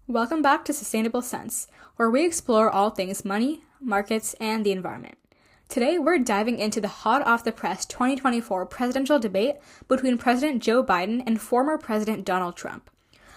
Welcome back to Sustainable Sense, where we explore all things money, markets, and the environment. Today, we're diving into the hot-off-the-press 2024 presidential debate between President Joe Biden and former President Donald Trump.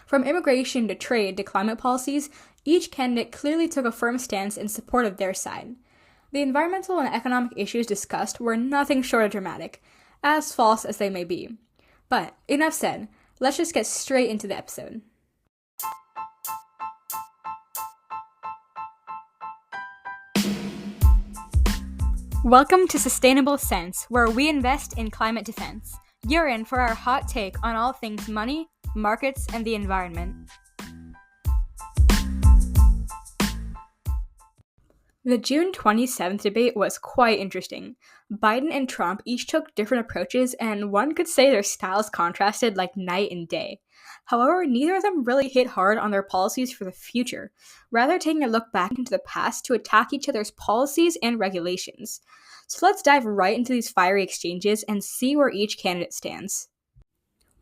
From immigration to trade to climate policies, each candidate clearly took a firm stance in support of their side. The environmental and economic issues discussed were nothing short of dramatic, as false as they may be. But enough said, let's just get straight into the episode. Welcome to Sustainable Sense, where we invest in climate defense. You're in for our hot take on all things money, markets, and the environment. The June 27th debate was quite interesting. Biden and Trump each took different approaches, and one could say their styles contrasted like night and day. However, neither of them really hit hard on their policies for the future, rather taking a look back into the past to attack each other's policies and regulations. So let's dive right into these fiery exchanges and see where each candidate stands.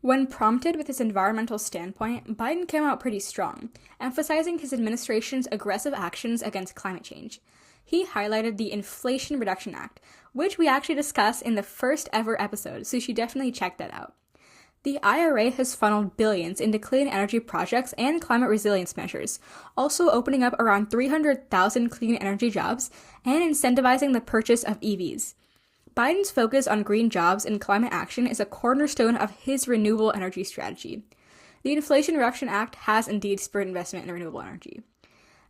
When prompted with his environmental standpoint, Biden came out pretty strong, emphasizing his administration's aggressive actions against climate change. He highlighted the Inflation Reduction Act, which we actually discussed in the first ever episode, so you should definitely check that out. The IRA has funneled billions into clean energy projects and climate resilience measures, also opening up around 300,000 clean energy jobs and incentivizing the purchase of EVs. Biden's focus on green jobs and climate action is a cornerstone of his renewable energy strategy. The Inflation Reduction Act has indeed spurred investment in renewable energy.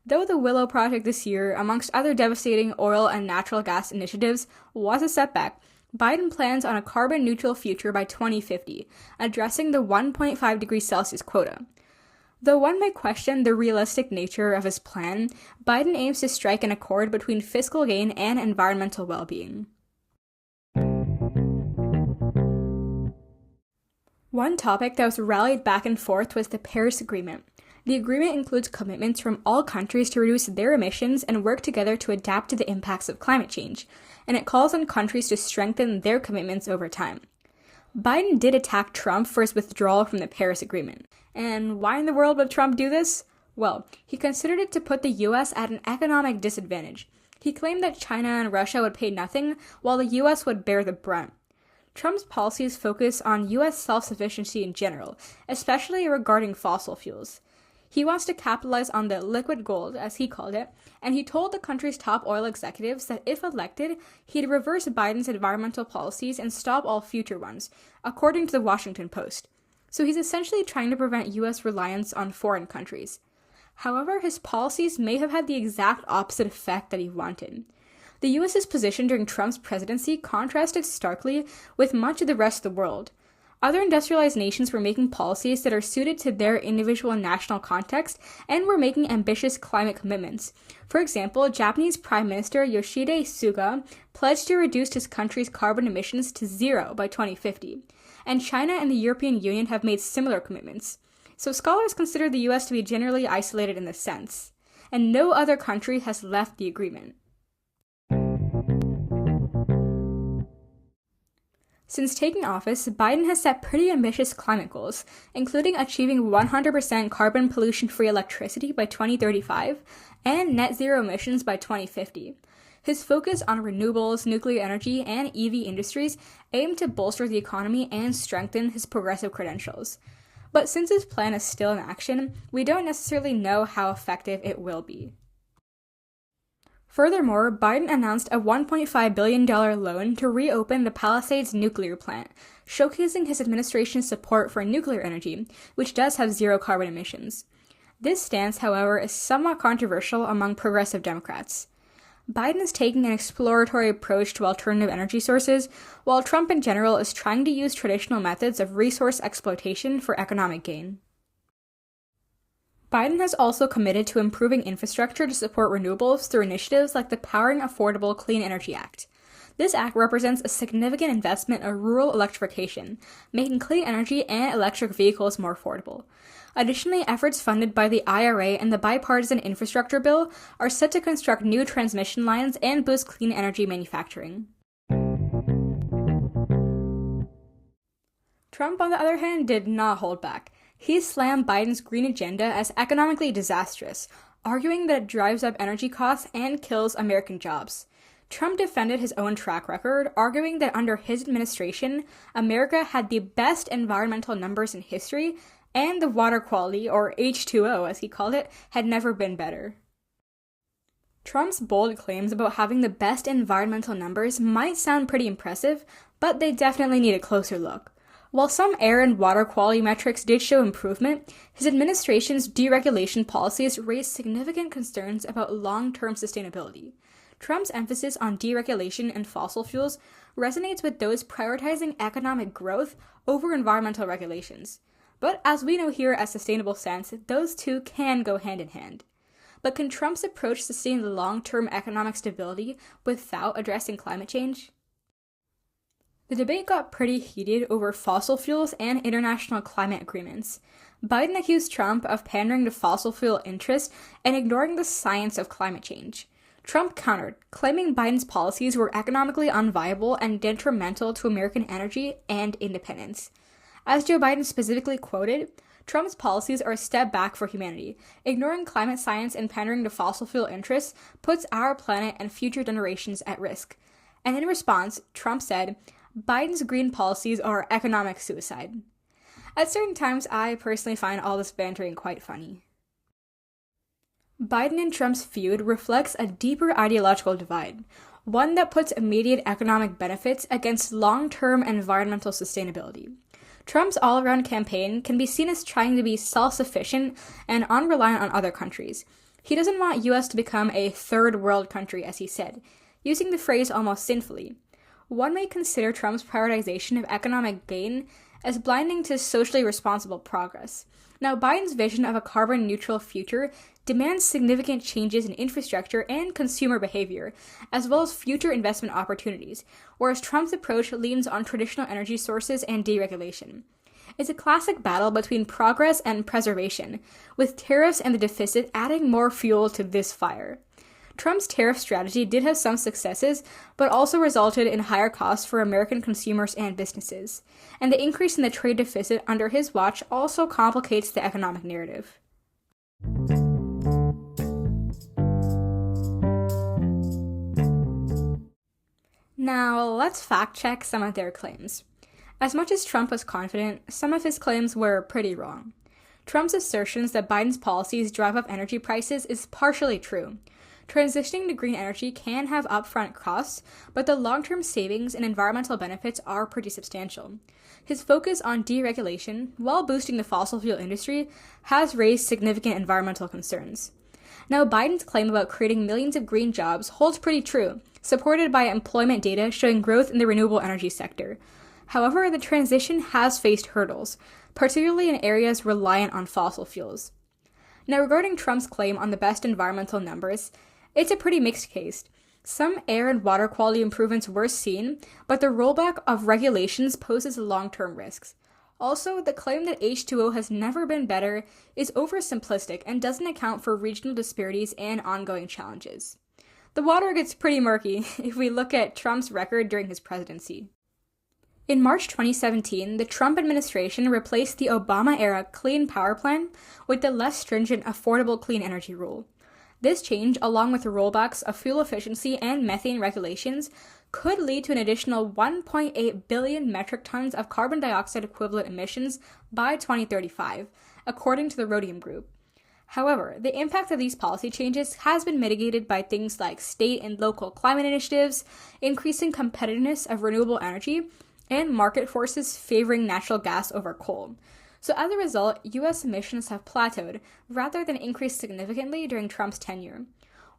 Though the Willow Project this year, amongst other devastating oil and natural gas initiatives, was a setback, Biden plans on a carbon-neutral future by 2050, addressing the 1.5 degrees Celsius quota. Though one may question the realistic nature of his plan, Biden aims to strike an accord between fiscal gain and environmental well-being. One topic that was rallied back and forth was the Paris Agreement. The agreement includes commitments from all countries to reduce their emissions and work together to adapt to the impacts of climate change, and it calls on countries to strengthen their commitments over time. Biden did attack Trump for his withdrawal from the Paris Agreement. And why in the world would Trump do this? Well, he considered it to put the US at an economic disadvantage. He claimed that China and Russia would pay nothing, while the US would bear the brunt. Trump's policies focus on US self-sufficiency in general, especially regarding fossil fuels. He wants to capitalize on the liquid gold, as he called it, and he told the country's top oil executives that if elected, he'd reverse Biden's environmental policies and stop all future ones, according to the Washington Post. So he's essentially trying to prevent US reliance on foreign countries. However, his policies may have had the exact opposite effect that he wanted. The US's position during Trump's presidency contrasted starkly with much of the rest of the world. Other industrialized nations were making policies that are suited to their individual national context and were making ambitious climate commitments. For example, Japanese Prime Minister Yoshihide Suga pledged to reduce his country's carbon emissions to zero by 2050, and China and the European Union have made similar commitments. So scholars consider the US to be generally isolated in this sense, and no other country has left the agreement. Since taking office, Biden has set pretty ambitious climate goals, including achieving 100% carbon pollution-free electricity by 2035 and net zero emissions by 2050. His focus on renewables, nuclear energy, and EV industries aim to bolster the economy and strengthen his progressive credentials. But since his plan is still in action, we don't necessarily know how effective it will be. Furthermore, Biden announced a $1.5 billion loan to reopen the Palisades nuclear plant, showcasing his administration's support for nuclear energy, which does have zero carbon emissions. This stance, however, is somewhat controversial among progressive Democrats. Biden is taking an exploratory approach to alternative energy sources, while Trump in general is trying to use traditional methods of resource exploitation for economic gain. Biden has also committed to improving infrastructure to support renewables through initiatives like the Powering Affordable Clean Energy Act. This act represents a significant investment in rural electrification, making clean energy and electric vehicles more affordable. Additionally, efforts funded by the IRA and the Bipartisan Infrastructure Bill are set to construct new transmission lines and boost clean energy manufacturing. Trump, on the other hand, did not hold back. He slammed Biden's green agenda as economically disastrous, arguing that it drives up energy costs and kills American jobs. Trump defended his own track record, arguing that under his administration, America had the best environmental numbers in history, and the water quality, or H2O as he called it, had never been better. Trump's bold claims about having the best environmental numbers might sound pretty impressive, but they definitely need a closer look. While some air and water quality metrics did show improvement, his administration's deregulation policies raised significant concerns about long-term sustainability. Trump's emphasis on deregulation and fossil fuels resonates with those prioritizing economic growth over environmental regulations. But as we know here at Sustainable Sense, those two can go hand in hand. But can Trump's approach sustain the long-term economic stability without addressing climate change? The debate got pretty heated over fossil fuels and international climate agreements. Biden accused Trump of pandering to fossil fuel interests and ignoring the science of climate change. Trump countered, claiming Biden's policies were economically unviable and detrimental to American energy and independence. As Joe Biden specifically quoted, Trump's policies are a step back for humanity. Ignoring climate science and pandering to fossil fuel interests puts our planet and future generations at risk. And in response, Trump said, Biden's green policies are economic suicide. At certain times, I personally find all this bantering quite funny. Biden and Trump's feud reflects a deeper ideological divide, one that puts immediate economic benefits against long-term environmental sustainability. Trump's all-around campaign can be seen as trying to be self-sufficient and unreliant on other countries. He doesn't want U.S. to become a third world country, as he said, using the phrase almost sinfully. One may consider Trump's prioritization of economic gain as blinding to socially responsible progress. Now, Biden's vision of a carbon-neutral future demands significant changes in infrastructure and consumer behavior, as well as future investment opportunities, whereas Trump's approach leans on traditional energy sources and deregulation. It's a classic battle between progress and preservation, with tariffs and the deficit adding more fuel to this fire. Trump's tariff strategy did have some successes, but also resulted in higher costs for American consumers and businesses. And the increase in the trade deficit under his watch also complicates the economic narrative. Now, let's fact-check some of their claims. As much as Trump was confident, some of his claims were pretty wrong. Trump's assertions that Biden's policies drive up energy prices is partially true. Transitioning to green energy can have upfront costs, but the long-term savings and environmental benefits are pretty substantial. His focus on deregulation, while boosting the fossil fuel industry, has raised significant environmental concerns. Now, Biden's claim about creating millions of green jobs holds pretty true, supported by employment data showing growth in the renewable energy sector. However, the transition has faced hurdles, particularly in areas reliant on fossil fuels. Now, regarding Trump's claim on the best environmental numbers, it's a pretty mixed case. Some air and water quality improvements were seen, but the rollback of regulations poses long-term risks. Also, the claim that H2O has never been better is oversimplistic and doesn't account for regional disparities and ongoing challenges. The water gets pretty murky if we look at Trump's record during his presidency. In March 2017, the Trump administration replaced the Obama-era Clean Power Plan with the less stringent Affordable Clean Energy Rule. This change, along with the rollbacks of fuel efficiency and methane regulations, could lead to an additional 1.8 billion metric tons of carbon dioxide equivalent emissions by 2035, according to the Rhodium Group. However, the impact of these policy changes has been mitigated by things like state and local climate initiatives, increasing competitiveness of renewable energy, and market forces favoring natural gas over coal. So as a result, U.S. emissions have plateaued rather than increased significantly during Trump's tenure.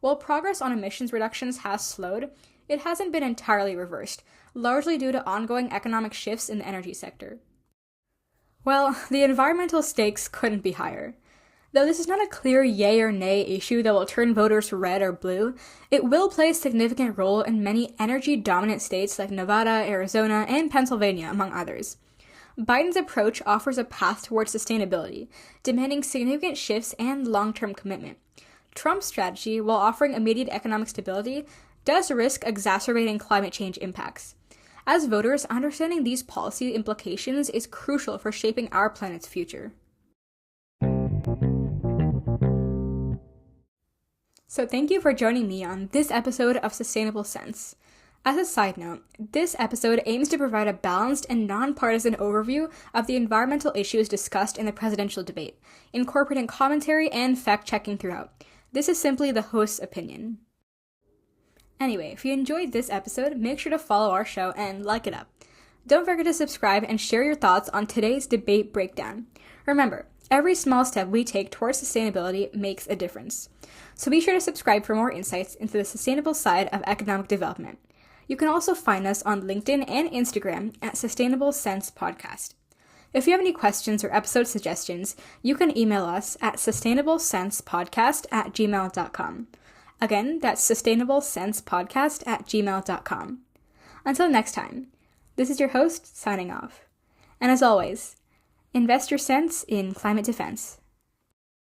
While progress on emissions reductions has slowed, it hasn't been entirely reversed, largely due to ongoing economic shifts in the energy sector. Well, the environmental stakes couldn't be higher. Though this is not a clear yay or nay issue that will turn voters red or blue, it will play a significant role in many energy-dominant states like Nevada, Arizona, and Pennsylvania, among others. Biden's approach offers a path towards sustainability, demanding significant shifts and long-term commitment. Trump's strategy, while offering immediate economic stability, does risk exacerbating climate change impacts. As voters, understanding these policy implications is crucial for shaping our planet's future. So thank you for joining me on this episode of Sustainable Sense. As a side note, this episode aims to provide a balanced and nonpartisan overview of the environmental issues discussed in the presidential debate, incorporating commentary and fact-checking throughout. This is simply the host's opinion. Anyway, if you enjoyed this episode, make sure to follow our show and like it up. Don't forget to subscribe and share your thoughts on today's debate breakdown. Remember, every small step we take towards sustainability makes a difference. So be sure to subscribe for more insights into the sustainable side of economic development. You can also find us on LinkedIn and Instagram at sustainablecentspodcast. If you have any questions or episode suggestions, you can email us at sustainablecentspodcast@gmail.com. Again, that's sustainablecentspodcast@gmail.com. Until next time, this is your host signing off. And as always, invest your sense in climate defense.